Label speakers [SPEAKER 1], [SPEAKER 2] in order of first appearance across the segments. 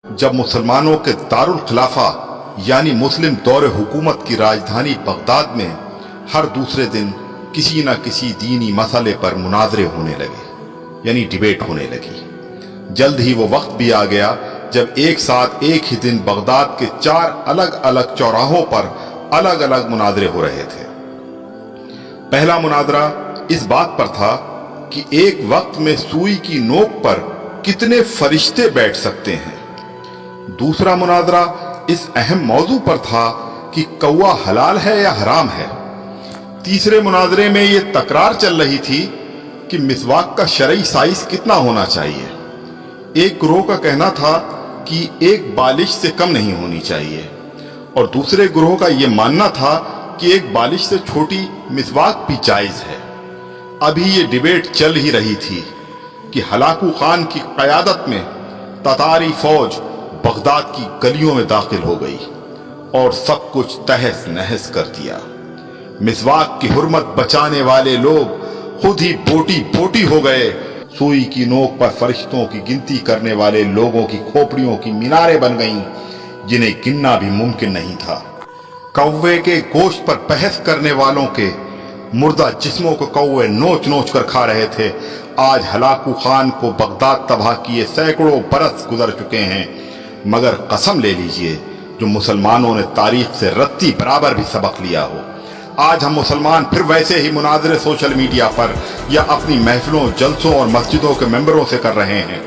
[SPEAKER 1] जब मुसलमानों के दारुल खिलाफा यानी मुस्लिम दौर हुकूमत की राजधानी बगदाद में हर दूसरे दिन किसी न किसी दीनी मसले पर मुनाजरे होने लगे यानी डिबेट होने लगी। जल्द ही वो वक्त भी आ गया जब एक साथ एक ही दिन बगदाद के 4 अलग अलग चौराहों पर अलग अलग मुनाजरे हो रहे थे। पहला मुनाजरा इस बात पर था कि एक वक्त में सुई की नोक पर कितने फरिश्ते बैठ सकते हैं। दूसरा मुनाजरा इस अहम मौजू पर था कि कौवा हलाल है या हराम है। तीसरे मुनाजरे में ये तकरार चल रही थी कि मिसवाक का शरई साइज कितना होना चाहिए। एक ग्रोह का कहना था कि एक बालिश से कम नहीं होनी चाहिए और दूसरे ग्रोह का यह मानना था कि एक बालिश से छोटी मिसवाक भी जायज है। अभी ये डिबेट चल ही रही थी कि हलाकू खान की क़यादत में ततारी फौज बगदाद की गलियों में दाखिल हो गई और सब कुछ तहस नहस कर दिया। मिसवाक की हुर्मत बचाने वाले लोग खुद ही बोटी बोटी हो गए। सुई की नोक पर फरिश्तों की गिनती करने वाले लोगों की खोपड़ियों की मीनारें बन गईं जिन्हें गिनना भी मुमकिन नहीं था। कौवे के गोश्त पर बहस करने वालों के मुर्दा जिस्मों को कौवे नोच नोच कर खा रहे थे। आज हलाकू खान को बगदाद तबाह किए सैकड़ों बरस गुजर चुके हैं, मगर कसम ले लीजिए जो मुसलमानों ने तारीख से रत्ती बराबर भी सबक लिया हो। आज हम मुसलमान फिर वैसे ही मुनाजरे सोशल मीडिया पर या अपनी महफिलों, जलसों और मस्जिदों के मेंबरों से कर रहे हैं।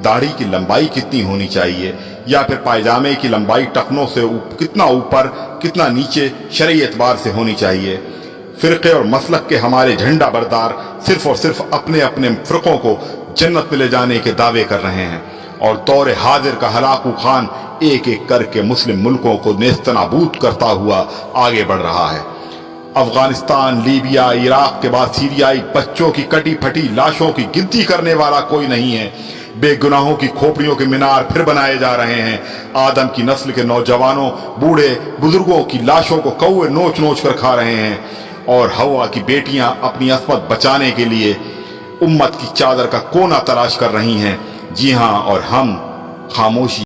[SPEAKER 1] दाढ़ी की लंबाई कितनी होनी चाहिए या फिर पायजामे की लंबाई टखनों से कितना ऊपर कितना नीचे शरई एतबार से होनी चाहिए। फिरके और मसलक के हमारे झंडा बरदार सिर्फ और सिर्फ अपने अपने फिरकों को जन्नत में ले जाने के दावे कर रहे हैं और दौरे हाजिर का हलाकू खान एक एक करके मुस्लिम मुल्कों को नेस्तनाबूद करता हुआ आगे बढ़ रहा है। अफगानिस्तान, लीबिया, इराक के बाद सीरियाई बच्चों की कटी फटी लाशों की गिनती करने वाला कोई नहीं है। बेगुनाहों की खोपड़ियों के मीनार फिर बनाए जा रहे हैं। आदम की नस्ल के नौजवानों, बूढ़े बुजुर्गों की लाशों को कौवे नोच नोच कर खा रहे हैं और हवा की बेटियां अपनी अस्मत बचाने के लिए उम्मत की चादर का कोना तलाश कर रही हैं। जी हां, और हम खामोशी